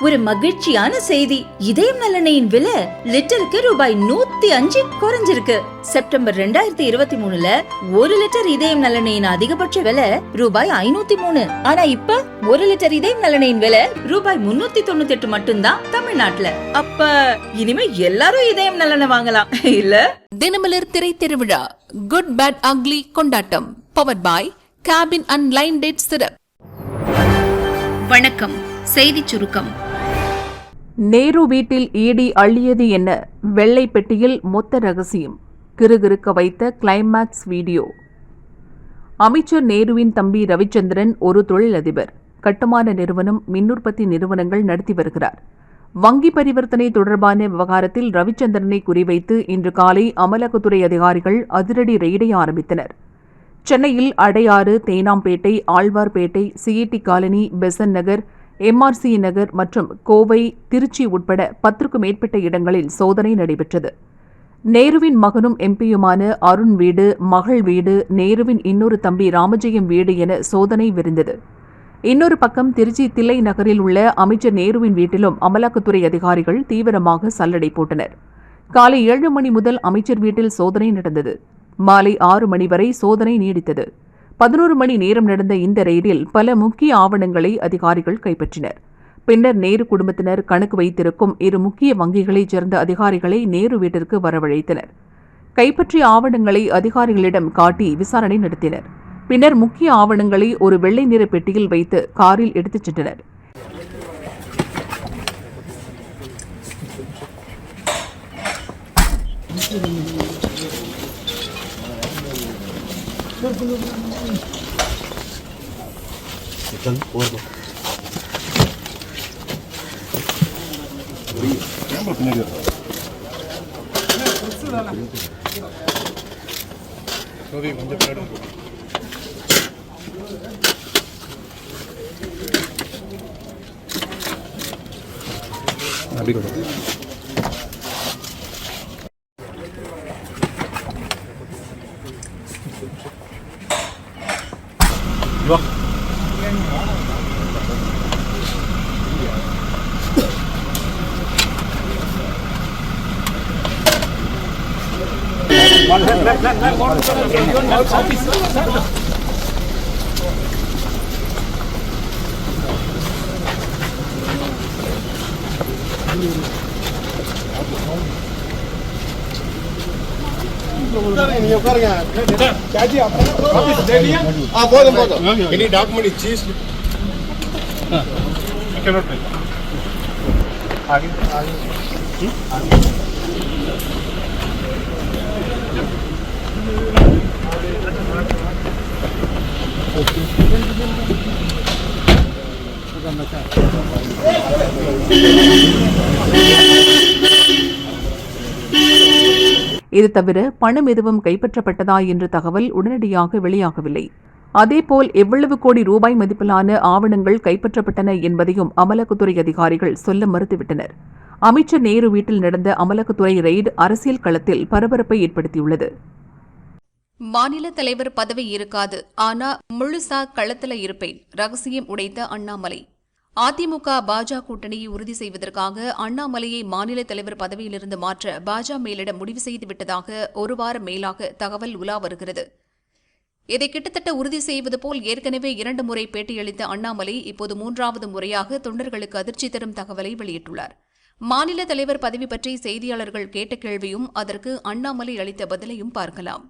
ஒரு மகிழ்ச்சியான செய்தி. இதயம் நல்லெண்ணெயின் விலை லிட்டருக்கு ரூபாய் 105 குறைஞ்சிருக்கு. செப்டம்பர் 2023ல 1 லிட்டர் இதயம் நல்லெண்ணெயின் அதிகபட்ச விலை ரூபாய் 503. ஆனா இப்ப 1 லிட்டர் இதயம் நல்லெண்ணெயின் விலை ரூபாய் 398 மட்டும்தான் தமிழ்நாட்டுல. அப்ப இனிமே எல்லாரும் இதயம் நல்லெண்ணெய் வாங்கலாம் இல்ல? தினமலர் திரை திருவிழா குட் பேட் அக்லி கொண்டாட்டம் powered by cabin and line date syrup. வணக்கம். செய்தி சுருக்கம். நேரு வீட்டில் ஈடி அள்ளியது என்ன? வெள்ளை பெட்டியில் மொத்த ரகசியம் கிறுகிறுக்க வைத்த கிளைமாக்ஸ் வீடியோ. அமைச்சர் நேருவின் தம்பி ரவிச்சந்திரன் ஒரு தொழிலதிபர். கட்டுமான நிறுவனம், மின்னுற்பத்தி நிறுவனங்கள் நடத்தி வருகிறார். வங்கி பரிவர்த்தனை தொடர்பான விவகாரத்தில் ரவிச்சந்திரனை குறிவைத்து இன்று காலை அமலாக்கத்துறை அதிகாரிகள் அதிரடி ரெய்டை ஆரம்பித்தனர். சென்னையில் அடையாறு, தேனாம்பேட்டை, ஆழ்வார்பேட்டை, சிஐடி காலனி, பெசன் நகர், எம்ஆர்சி நகர் மற்றும் கோவை, திருச்சி உட்பட 10க்கும் மேற்பட்ட இடங்களில் சோதனை நடைபெற்றது. நேருவின் மகனும் எம்பியுமான அருண் வீடு, மகள் வீடு, நேருவின் இன்னொரு தம்பி ராமஜெயம் வீடு என சோதனை விரிந்தது. இன்னொரு பக்கம் திருச்சி தில்லை நகரில் உள்ள அமைச்சர் நேருவின் வீட்டிலும் அமலாக்கத்துறை அதிகாரிகள் தீவிரமாக சல்லடை போட்டனர். காலை 7 மணி முதல் அமைச்சர் வீட்டில் சோதனை நடந்தது. மாலை 6 மணி வரை சோதனை நீடித்தது. 11 மணி நேரம் நடந்த இந்த ரெய்டில் பல முக்கிய ஆவணங்களை அதிகாரிகள் கைப்பற்றினர். பின்னர் நேரு குடும்பத்தினர் கணக்கு வைத்திருக்கும் 2 முக்கிய வங்கிகளைச் சேர்ந்த அதிகாரிகளை நேரு வீட்டிற்கு வரவழைத்தனர். கைப்பற்றிய ஆவணங்களை அதிகாரிகளிடம் காட்டி விசாரணை நடத்தினர். பின்னர் முக்கிய ஆவணங்களை ஒரு வெள்ளை நிற பெட்டியில் வைத்து காரில் எடுத்துச் சென்றனர். Any document is cheese. I cannot take. இது தவிர பணம் எதுவும் கைப்பற்றப்பட்டதா என்ற தகவல் உடனடியாக வெளியாகவில்லை. அதேபோல் எவ்வளவு கோடி ரூபாய் மதிப்பிலான ஆவணங்கள் கைப்பற்றப்பட்டன என்பதையும் அமலாக்கத்துறை அதிகாரிகள் சொல்ல மறுத்துவிட்டனர். அமைச்சர் நேரு வீட்டில் நடந்த அமலாக்கத்துறை ரெய்டு அரசியல் களத்தில் பரபரப்பை ஏற்படுத்தியுள்ளது. மாநில தலைவர் பதவி இருக்காது, ஆனா முழுசா களத்துல இருப்பேன். ரகசியம் உடைத்த அண்ணாமலை. அதிமுக பாஜ கூட்டணியை உறுதி செய்வதற்காக அண்ணாமலையை மாநில தலைவர் பதவியிலிருந்து மாற்ற பாஜ மேலிடம் முடிவு செய்துவிட்டதாக ஒரு வாரம் மேலாக தகவல் உலா வருகிறது. இதை கிட்டத்தட்ட உறுதி செய்வது போல் ஏற்கனவே 2 முறை பேட்டியளித்த அண்ணாமலை இப்போது 3வது முறையாக தொண்டர்களுக்கு அதிர்ச்சி தரும் தகவலை வெளியிட்டுள்ளார். மாநில தலைவர் பதவி பற்றி செய்தியாளர்கள் கேட்ட கேள்வியும் அதற்கு அண்ணாமலை அளித்த பதிலையும் பார்க்கலாம்.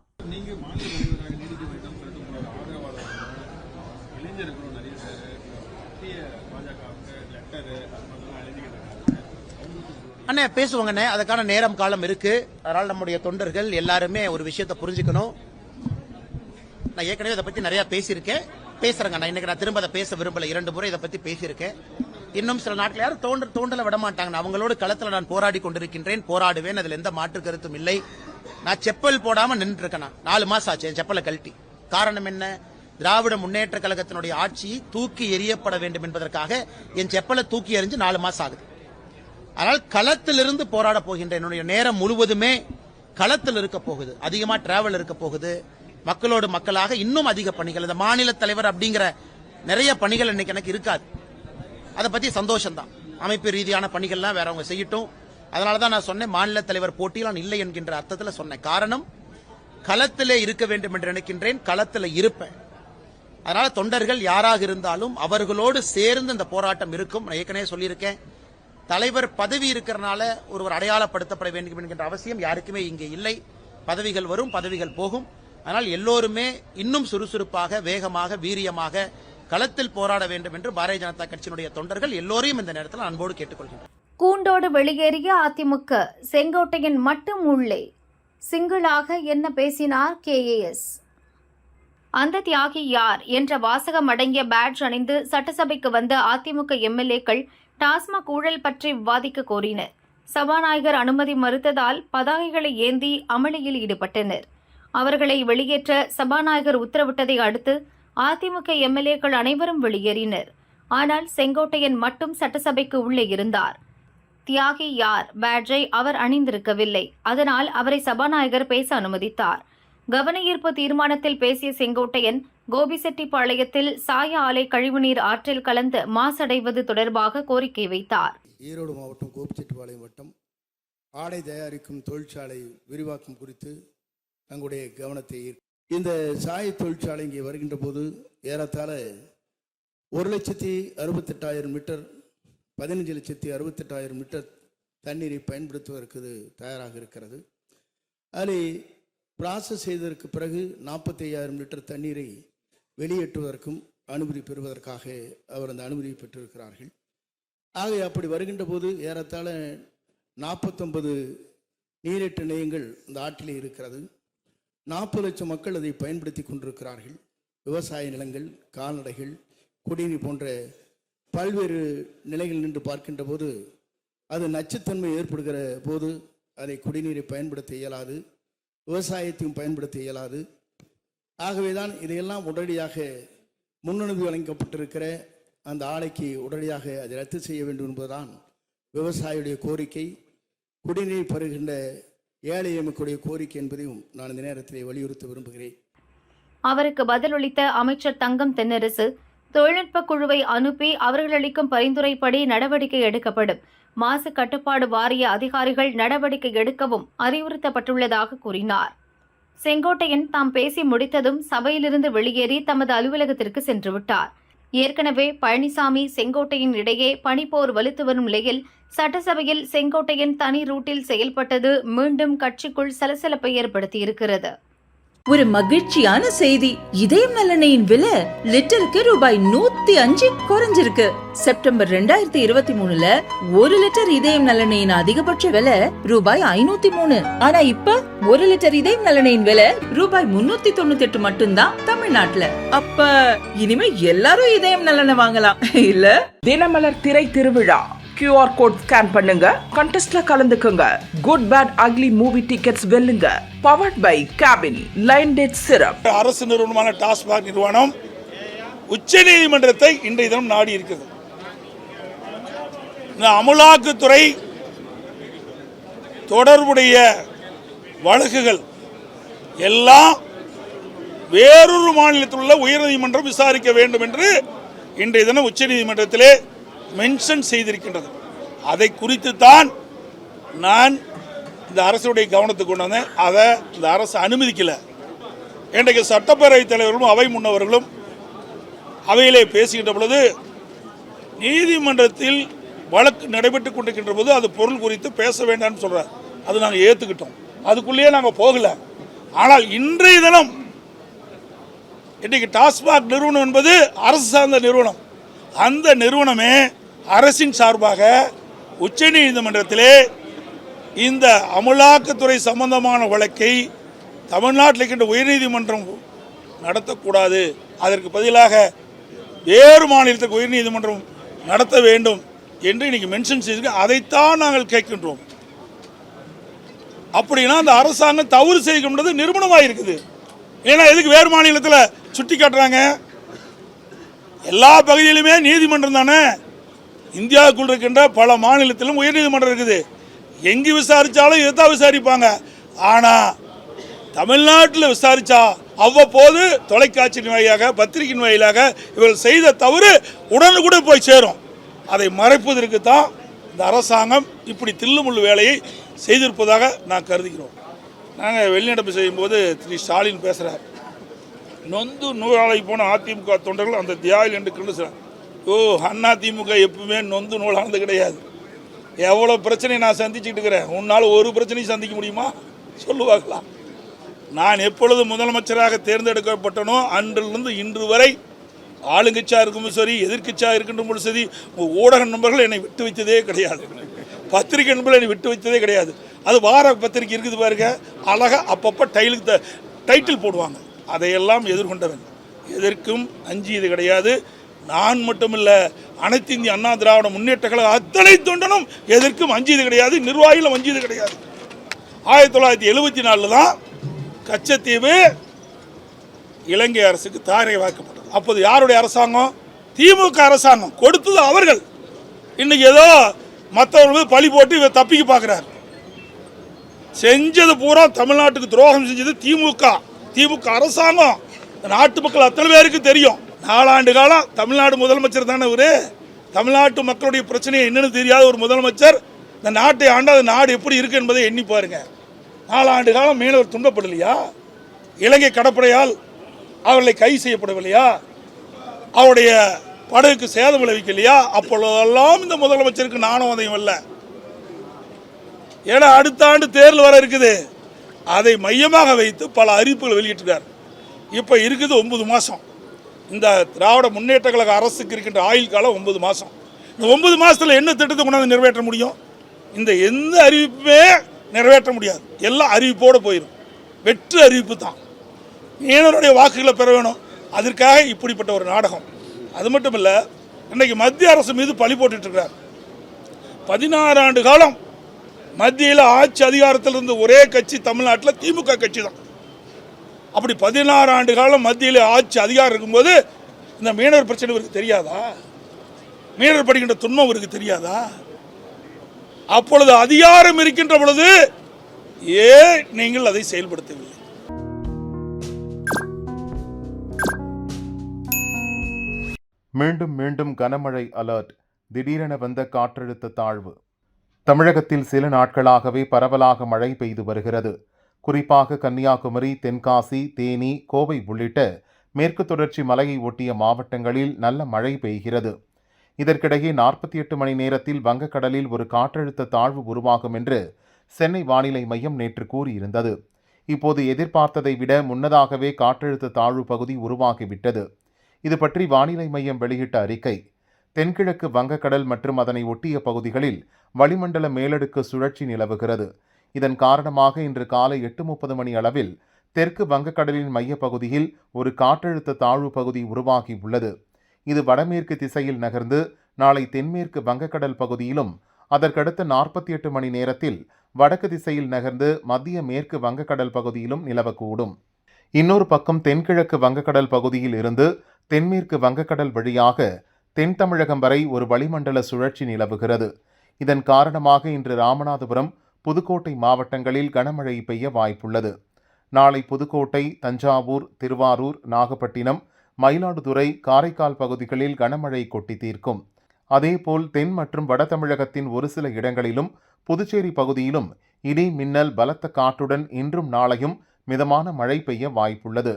அண்ணே பேசுவாங்கண்ணே, அதுக்கான நேரம் காலம் இருக்கு. அதனால நம்முடைய தொண்டர்கள் எல்லாருமே ஒரு விஷயத்தை புரிஞ்சுக்கணும். நான் ஏற்கனவே இதை பத்தி நிறைய பேசியிருக்கேன், பேசுறேங்க. நான் இன்னைக்கு நான் திரும்ப அதை பேச விரும்பல. 2 முறை இதை பத்தி பேசியிருக்கேன். இன்னும் சில நாட்கள் யாரும் தோண்டல விட மாட்டாங்க. அவங்களோட களத்துல நான் போராடி கொண்டிருக்கின்றேன், போராடுவேன். அதுல எந்த மாற்று கருத்தும் இல்லை. நான் செப்பல் போடாம நின்று இருக்கேன். 4 மாசம் ஆச்சு என் செப்பலை கழட்டி. காரணம் என்ன? திராவிட முன்னேற்ற கழகத்தினுடைய ஆட்சி தூக்கி எறியப்பட வேண்டும் என்பதற்காக என் செப்பலை தூக்கி எறிஞ்சு 4 மாசம் ஆகுது. ஆனால் களத்திலிருந்து போராட போகின்ற என்னுடைய நேரம் முழுவதுமே களத்தில் இருக்க போகுது. அதிகமா டிராவல் இருக்க போகுது. மக்களோடு மக்களாக இன்னும் அதிக பணிகள், இந்த மாநில தலைவர் அப்படிங்கிற நிறைய பணிகள் இன்னைக்கு எனக்கு இருக்காது. அதை பத்தி சந்தோஷம் தான். அமைப்பு ரீதியான பணிகள்லாம் வேற அவங்க செய்யட்டும். அதனால தான் நான் சொன்னேன், மாநில தலைவர் போட்டியில் நான் இல்லை என்கின்ற அர்த்தத்தில் சொன்னேன். காரணம், களத்திலே இருக்க வேண்டும் என்று நினைக்கின்றேன், களத்தில் இருப்பேன். அதனால தொண்டர்கள் யாராக இருந்தாலும் அவர்களோடு சேர்ந்து இந்த போராட்டம் இருக்கும். நான் ஏற்கனவே சொல்லியிருக்கேன், தலைவர் பதவி இருக்கிறனால ஒருவர் அடையாளப்படுத்தப்பட வேண்டும் என்கின்ற அவசியம் யாருக்குமே இங்கே இல்லை. பதவிகள் வரும், பதவிகள் போகும். ஆனால் எல்லோருமே இன்னும் சுறுசுறுப்பாக, வேகமாக, வீரியமாக களத்தில் போராட வேண்டும் என்று பாரதிய ஜனதா கட்சியினுடைய தொண்டர்கள் எல்லோரையும் இந்த நேரத்தில் அன்போடு கேட்டுக்கொள்கின்றனர். கூண்டோடு வெளியேறிய அதிமுக, செங்கோட்டையன் மட்டும் உள்ளே. சிங்கிளாக என்ன பேசினார் KAS? அந்த தியாகி யார் என்ற வாசகம் அடங்கிய பேட்ஜ் அணிந்து சட்டசபைக்கு வந்த அதிமுக MLAக்கள் டாஸ்மாக் ஊழல் பற்றி விவாதிக்க கோரினர். சபாநாயகர் அனுமதி மறுத்ததால் பதாகைகளை ஏந்தி அமளியில் ஈடுபட்டனர். அவர்களை வெளியேற்ற சபாநாயகர் உத்தரவிட்டதை அடுத்து அதிமுக MLAக்கள் அனைவரும் வெளியேறினர். ஆனால் செங்கோட்டையன் மட்டும் சட்டசபைக்கு உள்ளே இருந்தார். தியாகி யார் பேட்ஜை அவர் அணிந்திருக்கவில்லை. அதனால் அவரை சபாநாயகர் பேச அனுமதித்தார். கவன ஈர்ப்பு தீர்மானத்தில் பேசிய செங்கோட்டையன், கோபிசெட்டிப்பாளையத்தில் சாய ஆலை கழிவுநீர் ஆற்றில் கலந்து மாசடைவது தொடர்பாக கோரிக்கை வைத்தார். ஈரோடு மாவட்டம் கோபிச்செட்டிப்பாளையம் வட்டம் ஆடை தயாரிக்கும் தொழிற்சாலை விரிவாக்கம் குறித்து தங்களுடைய கவனத்தை இந்த சாய தொழிற்சாலை இங்கே வருகின்ற போது ஏறத்தாழ 1,68,000 மீட்டர் 15,68,000 மீட்டர் தண்ணீரை பயன்படுத்துவதற்கு தயாராக இருக்கிறது. அதில் ப்ராசஸ் செய்ததற்கு பிறகு 45,000 லிட்டர் தண்ணீரை வெளியேற்றுவதற்கும் அனுமதி பெறுவதற்காக அவர் அந்த அனுமதியை பெற்றிருக்கிறார்கள். ஆகவே அப்படி வருகின்ற போது ஏறத்தாழ 49 நீரேற்று நிலையங்கள் இந்த ஆற்றிலே இருக்கிறது. 40 லட்சம் மக்கள் அதை பயன்படுத்தி கொண்டிருக்கிறார்கள். விவசாய நிலங்கள், கால்நடைகள், குடிநீர் போன்ற பல்வேறு நிலைகள் நின்று பார்க்கின்ற போது அது நச்சுத்தன்மை ஏற்படுகிற போது அதை குடிநீரை பயன்படுத்த இயலாது, விவசாயத்தையும் பயன்படுத்த இயலாது. ஆகவேதான் இதையெல்லாம் உடனடியாக முன்னனுமதி வழங்கப்பட்டிருக்கிற அந்த ஆலைக்கு உடனடியாக அதை ரத்து செய்ய வேண்டும் என்பதுதான் விவசாயியுடைய கோரிக்கை, குடிநீர் பருகின்ற ஏழை எமக்குடைய கோரிக்கை என்பதையும் நான் இந்த நேரத்திலே வலியுறுத்த விரும்புகிறேன். அவருக்கு பதிலளித்த அமைச்சர் தங்கம் தென்னரசு, தொழில்நுட்ப குழுவை அனுப்பி அவர்கள் அளிக்கும் பரிந்துரைப்படி நடவடிக்கை எடுக்கப்படும். மாசு கட்டுப்பாடு வாரிய அதிகாரிகள் நடவடிக்கை எடுக்கவும் அறிவுறுத்தப்பட்டுள்ளதாக கூறினார். செங்கோட்டையன் தாம் பேசி முடித்ததும் சபையிலிருந்து வெளியேறி தமது அலுவலகத்திற்கு சென்றுவிட்டார். ஏற்கனவே பழனிசாமி, செங்கோட்டையன் இடையே பனிப்போர் வலுத்து வரும் நிலையில் சட்டசபையில் செங்கோட்டையன் தனி ரூட்டில் செயல்பட்டது மீண்டும் கட்சிக்குள் சலசலப்பை ஏற்படுத்தியிருக்கிறது. ஒரு மகிழ்ச்சியான செய்தி. இதயம் நல்லெண்ணெயின் விலை லிட்டருக்கு ரூபாய் 105 குறைஞ்சிருக்கு. செப்டம்பர் 2023ல 1 லிட்டர் இதயம் நல்லெண்ணெயின் அதிகபட்ச விலை ரூபாய் 503. ஆனா இப்ப 1 லிட்டர் இதயம் நல்லெண்ணெயின் விலை ரூபாய் 398 மட்டும்தான் தமிழ்நாட்டுல. அப்ப இனிமே எல்லாரும் இதயம் நல்லெண்ணெய் வாங்கலாம் இல்ல? தினமலர் திரை திருவிழா QR கோட் ஸ்கேன் பண்ணுங்க, கண்டெஸ்ட்ல கலந்துக்குங்க. Good bad ugly movie tickets வெல்லுங்க. Powered by cabin line date syrup. அரசு நிறுவனமான டாஸ்மாக் நிறுவனம் உச்சநீதிமன்றத்தை இன்றைய தினம் நாடி இருக்கிறது. அமலாக்கத்துறை தொடர்புடைய வழக்குகள் எல்லாம் வேறொரு மாநிலத்தில் உள்ள உயர்நீதிமன்றம் விசாரிக்க வேண்டும் என்று இன்றைய தினம் உச்சநீதிமன்றத்திலே மென்ஷன் செய்திருக்கின்றது. அதை குறித்து தான் நான் இந்த அரசுடைய கவனத்துக்கு கொண்டு வந்தேன். அதை இந்த அரசு அனுமதிக்கல. இன்றைக்கு சட்டப்பேரவைத் தலைவர்களும் அவை முன்னவர்களும் அவையிலே பேசுகின்ற பொழுது நீதிமன்றத்தில் வழக்கு நடைபெற்றுக் கொண்டிருக்கின்ற போது அது பொருள் குறித்து பேச வேண்டாம்னு சொல்றார். அது நாங்கள் ஏற்றுக்கிட்டோம், அதுக்குள்ளேயே நாங்கள் போகல. ஆனால் இன்றைய தினம் இன்றைக்கு டாஸ்மாக் நிறுவனம் என்பது அரசு சார்ந்த நிறுவனம். அந்த நிறுவனமே அரசின் சார்பாக உச்சநீதிமன்றத்திலே இந்த அமலாக்கத்துறை சம்பந்தமான வழக்கை தமிழ்நாட்டில் இருக்கின்ற உயர்நீதிமன்றம் நடத்தக்கூடாது, அதற்கு பதிலாக வேறு மாநிலத்துக்கு உயர்நீதிமன்றம் நடத்த வேண்டும் என்று இன்னைக்கு மென்ஷன் செய்திருக்க. அதைத்தான் நாங்கள் கேட்கின்றோம். அப்படின்னா அந்த அரசாங்கம் தவறு செய்கின்றது நிரூபணமாக இருக்குது. ஏன்னா எதுக்கு வேறு மாநிலத்தில் சுட்டி காட்டுறாங்க? எல்லா பகுதியிலுமே நீதிமன்றம் தானே. இந்தியாவுக்குள் இருக்கின்ற பல மாநிலத்திலும் உயர்நீதிமன்றம் இருக்குது. எங்கு விசாரித்தாலும் இதுதான் விசாரிப்பாங்க. ஆனால் தமிழ்நாட்டில் விசாரித்தா அவ்வப்போது தொலைக்காட்சியின் வாயிலாக, பத்திரிகையின் வாயிலாக இவர்கள் செய்த தவறு உடனுக்குடன் போய் சேரும். அதை மறைப்பதற்கு தான் இந்த அரசாங்கம் இப்படி தில்லுமுள்ளு வேலையை செய்திருப்பதாக நான் கருதுகிறோம். நாங்கள் வெளிநடப்பு செய்யும்போது திரு ஸ்டாலின் பேசுகிறார், நொந்து நூலாளி போன அதிமுக தொண்டர்கள் அந்த தியாகில் என்று கிண்டுகிறார். அதிமுக எப்பவுமே நொந்து நூலானது கிடையாது. எவ்வளோ பிரச்சனை நான் சந்திச்சுட்டு இருக்கிறேன், உன்னால் ஒரு பிரச்சனையும் சந்திக்க முடியுமா சொல்லுவாங்களா? நான் எப்பொழுது முதலமைச்சராக தேர்ந்தெடுக்கப்பட்டனோ அன்றிலிருந்து இன்று வரை ஆளுங்கட்சியாக இருக்கும் சரி, எதிர்கட்சியாக இருக்கின்ற சரி, ஊடக நண்பர்கள் என்னை விட்டு வைத்ததே கிடையாது, பத்திரிகை நண்பர்கள் என்னை விட்டு வைத்ததே கிடையாது. அது வார பத்திரிகை இருக்குது பாருங்க, அழகாக அப்பப்போ டைட்டில் போடுவாங்க. அதையெல்லாம் எதிர்கொண்டவன், எதற்கும் அஞ்சியது கிடையாது. நான் மட்டுமில்லை, அனைத்து இந்திய அண்ணா திராவிட முன்னேற்ற கழக அத்தனை தொண்டனும் எதற்கும் அஞ்சியது கிடையாது, நிர்வாகிகளும் அஞ்சியது கிடையாது. 1974 தான் கச்சத்தீவு இலங்கை அரசுக்கு தாரை வாக்கப்பட்டது. அப்போது யாருடைய அரசாங்கம்? திமுக அரசாங்கம். கொடுத்தது அவர்கள். இன்னைக்கு ஏதோ மற்றவர்கள் பழி போட்டு இவர் தப்பிக்க பார்க்கிறார். செஞ்சது பூரா தமிழ்நாட்டுக்கு துரோகம் செஞ்சது திமுக அரசாங்கம். நாட்டு மக்கள் அத்தனை பேருக்கு தெரியும். 4 ஆண்டு காலம் தமிழ்நாடு முதலமைச்சர் தானே இவரு. தமிழ்நாட்டு மக்களுடைய பிரச்சனை என்னன்னு தெரியாத ஒரு முதலமைச்சர் இந்த நாட்டை ஆண்டாத நாடு எப்படி இருக்கு என்பதை எண்ணி பாருங்க. 4 ஆண்டு காலம் மீனவர் துன்பப்படலையா? இலங்கை கடற்படையால் அவர்களை கைது செய்யப்படவில்லையா? அவருடைய படகுக்கு சேதம் விளைவிக்கலையா? அப்பொழுதெல்லாம் இந்த முதலமைச்சருக்கு நானும் அதையும் இல்லை. ஏன்னா அடுத்த ஆண்டு தேர்தல் வர இருக்குது. அதை மையமாக வைத்து பல அறிவிப்புகள் வெளியிட்டிருக்கார். இப்போ இருக்குது 9 மாதம். இந்த திராவிட முன்னேற்ற கழக அரசுக்கு இருக்கின்ற ஆயுள் காலம் 9 மாதம். இந்த 9 மாதத்தில் என்ன திட்டத்தை கொண்டாந்து நிறைவேற்ற முடியும்? இந்த எந்த அறிவிப்புமே நிறைவேற்ற முடியாது. எல்லாம் அறிவிப்போடு போயிடும். வெற்று அறிவிப்பு தான். மீனவருடைய வாக்குகளை பெற வேணும். அதற்காக இப்படிப்பட்ட ஒரு நாடகம். அது மட்டும் இல்லை, இன்றைக்கு மத்திய அரசு மீது பழி போட்டுட்ருக்கிறார். 16 ஆண்டு காலம் மத்தியில் ஆட்சி அதிகாரத்தில் இருந்த ஒரே கட்சி தமிழ்நாட்டில் திமுக கட்சி தான். அப்படி 16 ஆண்டு காலம் மத்தியில் ஆட்சி அதிகாரம் இருக்கும்போது இந்த மீனவர் பிரச்சனை இவருக்கு தெரியாதா? மீனவர் படுகின்ற துன்பம் இவருக்கு தெரியாதா? அப்பொழுது அதிகாரம் இருக்கின்ற பொழுது ஏன் நீங்கள் அதை செயல்படுத்தவில்லை? மீண்டும் மீண்டும் கனமழை அலர்ட். திடீரென வந்த காற்றழுத்த தாழ்வு. தமிழகத்தில் சில நாட்களாகவே பரவலாக மழை பெய்து வருகிறது. குறிப்பாக கன்னியாகுமரி, தென்காசி, தேனி, கோவை உள்ளிட்ட மேற்கு தொடர்ச்சி மலையை ஒட்டிய மாவட்டங்களில் நல்ல மழை பெய்கிறது. இதற்கிடையே 48 மணி நேரத்தில் வங்கக்கடலில் ஒரு காற்றழுத்த தாழ்வு உருவாகும் என்று சென்னை வானிலை மையம் நேற்று கூறியிருந்தது. இப்போது எதிர்பார்த்ததை விட முன்னதாகவே காற்றழுத்த தாழ்வு பகுதி உருவாகிவிட்டது. இது பற்றி வானிலை மையம் வெளியிட்ட அறிக்கை, தென்கிழக்கு வங்கக்கடல் மற்றும் அதனை ஒட்டிய பகுதிகளில் வளிமண்டல மேலடுக்கு சுழற்சி நிலவுகிறது. இதன் காரணமாக இன்று காலை 8:30 மணி அளவில் தெற்கு வங்கக்கடலின் மையப்பகுதியில் ஒரு காற்றழுத்த தாழ்வு பகுதி உருவாகி உள்ளது. இது வடமேற்கு திசையில் நகர்ந்து நாளை தென்மேற்கு வங்கக்கடல் பகுதியிலும் அதற்கடுத்த 48 மணி நேரத்தில் வடக்கு திசையில் நகர்ந்து மத்திய மேற்கு வங்கக்கடல் பகுதியிலும் நிலவக்கூடும். இன்னொரு பக்கம் தென்கிழக்கு வங்கக்கடல் பகுதியில் இருந்து தென்மேற்கு வங்கக்கடல் வழியாக தென் தமிழகம் வரை ஒரு வளிமண்டல சுழற்சி நிலவுகிறது. இதன் காரணமாக இன்று ராமநாதபுரம், புதுக்கோட்டை மாவட்டங்களில் கனமழை பெய்ய வாய்ப்புள்ளது. நாளை புதுக்கோட்டை, தஞ்சாவூர், திருவாரூர், நாகப்பட்டினம், மயிலாடுதுறை, காரைக்கால் பகுதிகளில் கனமழை கொட்டி தீர்க்கும். அதேபோல் தென் மற்றும் வட தமிழகத்தின் ஒரு சில இடங்களிலும் புதுச்சேரி பகுதியிலும் இடி, மின்னல், பலத்த காற்றுடன் இன்றும் நாளையும் மிதமான மழை பெய்ய வாய்ப்புள்ளது.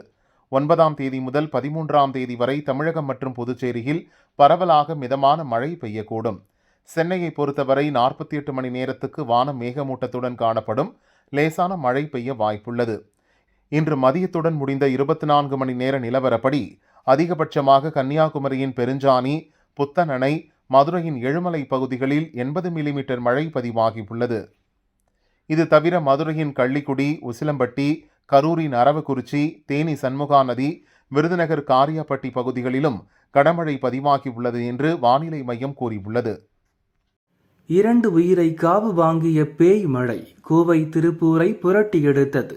9ஆம் தேதி முதல் 13ஆம் தேதி வரை தமிழகம் மற்றும் புதுச்சேரியில் பரவலாக மிதமான மழை பெய்யக்கூடும். சென்னையை பொறுத்தவரை 48 மணி நேரத்துக்கு வானம் மேகமூட்டத்துடன் காணப்படும். லேசான மழை பெய்ய வாய்ப்புள்ளது. இன்று மதியத்துடன் முடிந்த 24 மணி நேர நிலவரப்படி அதிகபட்சமாக கன்னியாகுமரியின் பெருஞ்சாணி, புத்தனணை, மதுரையின் எழுமலை பகுதிகளில் 80 மில்லிமீட்டர் மழை பதிவாகியுள்ளது. இது தவிர மதுரையின் கள்ளிக்குடி, உசிலம்பட்டி, கரூரின் அரவக்குறிச்சி, தேனி சண்முகா நதி, விருதுநகர் காரியாப்பட்டி பகுதிகளிலும் கனமழை பதிவாகியுள்ளது என்று வானிலை மையம் கூறியுள்ளது. 2 உயிரை காவு வாங்கிய பேய் மழை கோவை, திருப்பூரை புரட்டி எடுத்தது.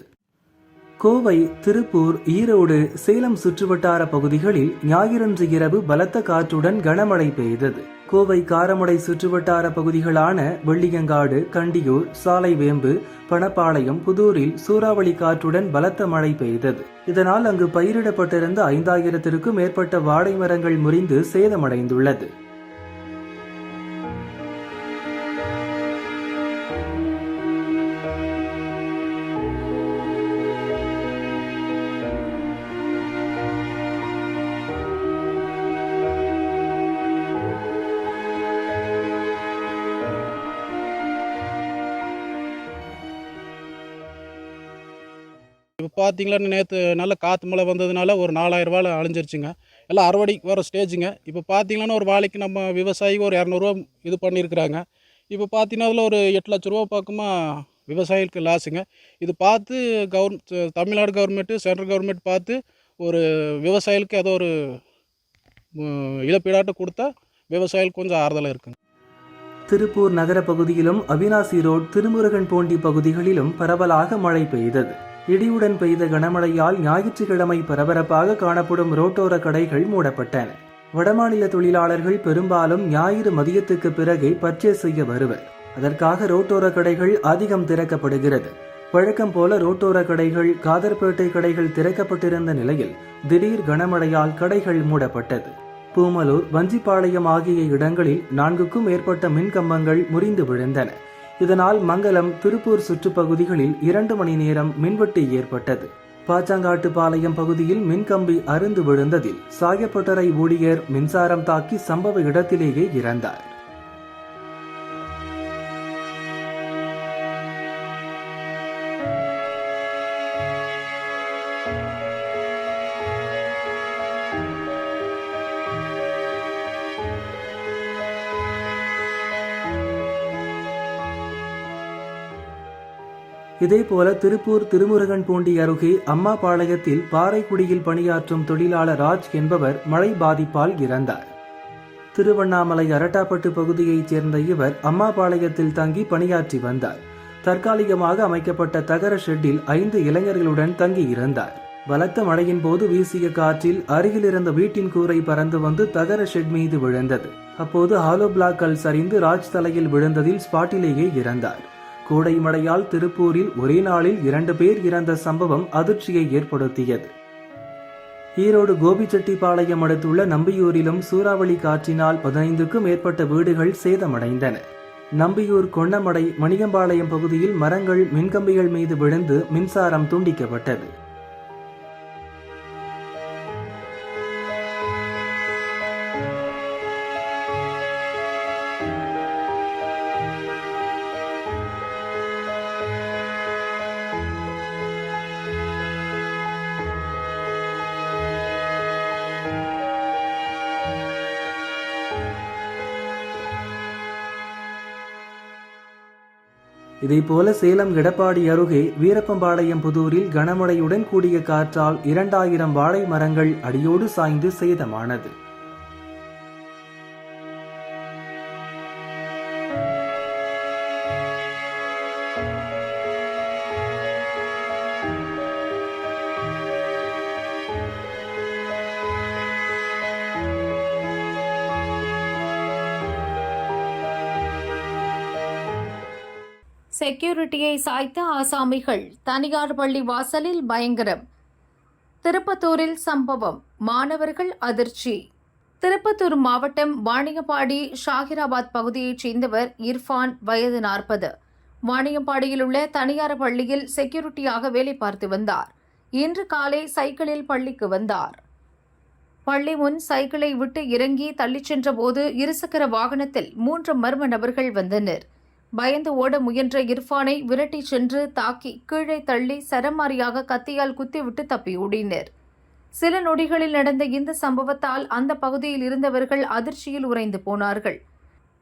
கோவை, திருப்பூர், ஈரோடு, சேலம் சுற்றுவட்டார பகுதிகளில் ஞாயிறன்று இரவு பலத்த காற்றுடன் கனமழை பெய்தது. கோவை காரமடை சுற்றுவட்டார பகுதிகளான வெள்ளியங்காடு, கண்டியூர், சாலைவேம்பு, பணப்பாளையம், புதூரில் சூறாவளி காற்றுடன் பலத்த மழை பெய்தது. இதனால் அங்கு பயிரிடப்பட்டிருந்த 5000த்திற்கும் மேற்பட்ட வாழை மரங்கள் முறிந்து சேதமடைந்துள்ளது. இப்போ பார்த்தீங்களா நேற்று நல்ல காற்று மழை வந்ததுனால ஒரு 4000 வாழை அழிஞ்சிருச்சுங்க. எல்லாம் அறுவடைக்கு வர ஸ்டேஜுங்க. இப்போ பார்த்தீங்கன்னா ஒரு வாழைக்கு நம்ம விவசாயி ஒரு 200 இது பண்ணியிருக்கிறாங்க. இப்போ பார்த்தீங்கன்னா அதில் ஒரு 8 லட்ச ரூபா பக்கமாக விவசாயிகளுக்கு லாஸுங்க. இது பார்த்து தமிழ்நாடு கவர்மெண்ட்டு, சென்ட்ரல் கவர்மெண்ட் பார்த்து ஒரு விவசாயிகளுக்கு ஏதோ ஒரு இழப்பீடாட்டம் கொடுத்தா விவசாயிகளுக்கு கொஞ்சம் ஆறுதலாக இருக்குங்க. திருப்பூர் நகர பகுதியிலும் அவினாசி ரோட், திருமுருகன் போண்டி பகுதிகளிலும் பரவலாக மழை பெய்தது. இடியுடன் பெய்த கனமழையால் ஞாயிற்றுக்கிழமை பரபரப்பாக காணப்படும் ரோட்டோர கடைகள் மூடப்பட்டன. வடமாநில தொழிலாளர்கள் பெரும்பாலும் ஞாயிறு மதியத்துக்கு பிறகே பர்ச்சேஸ் செய்ய வருவர். அதற்காக ரோட்டோர கடைகள் அதிகம் திறக்கப்படுகிறது. வழக்கம் போல ரோட்டோர கடைகள், காதர்பேட்டை கடைகள் திறக்கப்பட்டிருந்த நிலையில் திடீர் கனமழையால் கடைகள் மூடப்பட்டது. பூமலூர், வஞ்சிப்பாளையம் ஆகிய இடங்களில் 4க்கும் மேற்பட்ட மின்கம்பங்கள் முறிந்து விழுந்தன. இதனால் மங்கலம், திருப்பூர் சுற்றுப்பகுதிகளில் 2 மணி நேரம் மின்வெட்டு ஏற்பட்டது. பாச்சாங்காட்டுப்பாளையம் பகுதியில் மின்கம்பி அறுந்து விழுந்ததில் சாயப்பட்டறை ஊழியர் மின்சாரம் தாக்கி சம்பவ இடத்திலேயே இறந்தார். இதேபோல திருப்பூர் திருமுருகன் பூண்டி அருகே அம்மாபாளையத்தில் பாறைக்குடியில் பணியாற்றும் தொழிலாளர் ராஜ் என்பவர் மழை பாதிப்பால் இறந்தார். திருவண்ணாமலை அரட்டாப்பட்டு பகுதியைச் சேர்ந்த இவர் அம்மாபாளையத்தில் தங்கி பணியாற்றி வந்தார். தற்காலிகமாக அமைக்கப்பட்ட தகர ஷெட்டில் 5 இளைஞர்களுடன் தங்கி இருந்தார். பலத்த மழையின் போது வீசிய காற்றில் அருகில் இருந்த வீட்டின் கூரை பறந்து வந்து தகர ஷெட் மீது விழுந்தது. அப்போது ஹாலோ பிளாக் கல் சரிந்து ராஜ் தலையில் விழுந்ததில் ஸ்பாட்டிலேயே இறந்தார். கோடை மழையால் திருப்பூரில் ஒரே நாளில் 2 பேர் இறந்த சம்பவம் அதிர்ச்சியை ஏற்படுத்தியது. ஈரோடு கோபிச்செட்டிப்பாளையம் அடுத்துள்ள நம்பியூரிலும் சூறாவளி காற்றினால் 15க்கும் மேற்பட்ட வீடுகள் சேதமடைந்தன. நம்பியூர், கொன்னமடை, மணிகம்பாளையம் பகுதியில் மரங்கள், மின்கம்பிகள் மீது விழுந்து மின்சாரம் துண்டிக்கப்பட்டது. இதேபோல சேலம் எடப்பாடி அருகே வீரப்பம்பாளையம் புதூரில் கனமழையுடன் கூடிய காற்றால் 2000 வாழை மரங்கள் அடியோடு சாய்ந்து சேதமானது. செக்யூரிட்டியை சாய்த்த ஆசாமிகள், தனியார் பள்ளி வாசலில் பயங்கரம். திருப்பத்தூரில் சம்பவம், மாணவர்கள் அதிர்ச்சி. திருப்பத்தூர் மாவட்டம் வாணியம்பாடி ஷாகிராபாத் பகுதியைச் சேர்ந்தவர் இர்ஃபான், வயது 40. வாணியம்பாடியில் உள்ள தனியார் பள்ளியில் செக்யூரிட்டியாக வேலை பார்த்து வந்தார். இன்று காலை சைக்கிளில் பள்ளிக்கு வந்தார். பள்ளி முன் சைக்கிளை விட்டு இறங்கி தள்ளிச் சென்ற போது இருசக்கர வாகனத்தில் 3 மர்ம நபர்கள் வந்தனர். பயந்து ஓட முயன்ற இர்ஃபானை விரட்டி சென்று தாக்கி கீழே தள்ளி சரமாரியாக கத்தியால் குத்திவிட்டு தப்பி ஓடினர். சில நொடிகளில் நடந்த இந்த சம்பவத்தால் அந்த பகுதியில் இருந்தவர்கள் அதிர்ச்சியில் உறைந்து போனார்கள்.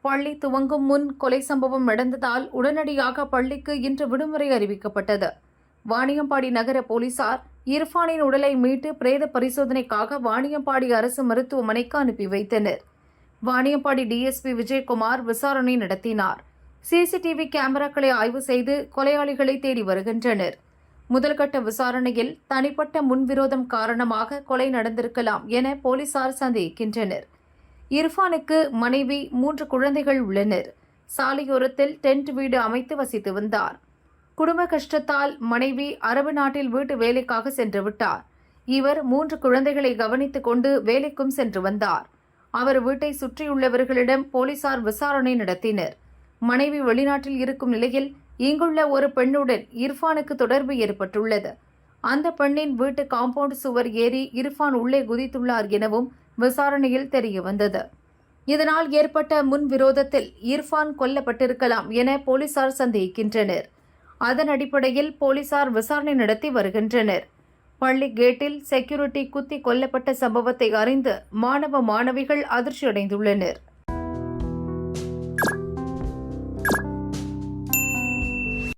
பள்ளி துவங்கும் முன் கொலை சம்பவம் நடந்ததால் உடனடியாக பள்ளிக்கு இன்று விடுமுறை அறிவிக்கப்பட்டது. வாணியம்பாடி நகர போலீசார் இர்ஃபானின் உடலை மீட்டு பிரேத பரிசோதனைக்காக வாணியம்பாடி அரசு மருத்துவமனைக்கு அனுப்பி வைத்தனர். வாணியம்பாடி டிஎஸ்பி விஜயகுமார் விசாரணை நடத்தினார். சிசிடிவி கேமராக்களை ஆய்வு செய்து கொலையாளிகளை தேடி வருகின்றனர். முதல்கட்ட விசாரணையில் தனிப்பட்ட முன்விரோதம் காரணமாக கொலை நடந்திருக்கலாம் என போலீசார் சந்தேகிக்கின்றனர். இர்ஃபானுக்கு மனைவி, 3 குழந்தைகள் உள்ளனர். சாலையோரத்தில் டென்ட் வீடு அமைத்து வசித்து வந்தார். குடும்ப கஷ்டத்தால் மனைவி அரபு நாட்டில் வீட்டு வேலைக்காக சென்று விட்டார். இவர் 3 குழந்தைகளை கவனித்துக் கொண்டு வேலைக்கும் சென்று வந்தார். அவர் வீட்டை சுற்றியுள்ளவர்களிடம் போலீசார் விசாரணை நடத்தினர். மனைவி வெளிநாட்டில் இருக்கும் நிலையில் இங்குள்ள ஒரு பெண்ணுடன் இர்ஃபானுக்கு தொடர்பு ஏற்பட்டுள்ளது. அந்த பெண்ணின் வீட்டு காம்பவுண்ட் சுவர் ஏறி இர்ஃபான் உள்ளே குதித்துள்ளார் எனவும் விசாரணையில் தெரியவந்தது. இதனால் ஏற்பட்ட முன்விரோதத்தில் இர்ஃபான் கொல்லப்பட்டிருக்கலாம் என போலீசார் சந்தேகிக்கின்றனர். அதன் அடிப்படையில் போலீசார் விசாரணை நடத்தி வருகின்றனர். பள்ளி கேட்டில் செக்யூரிட்டி குத்தி கொல்லப்பட்ட சம்பவத்தை அறிந்து மாணவ மாணவிகள் அதிர்ச்சியடைந்துள்ளனர்.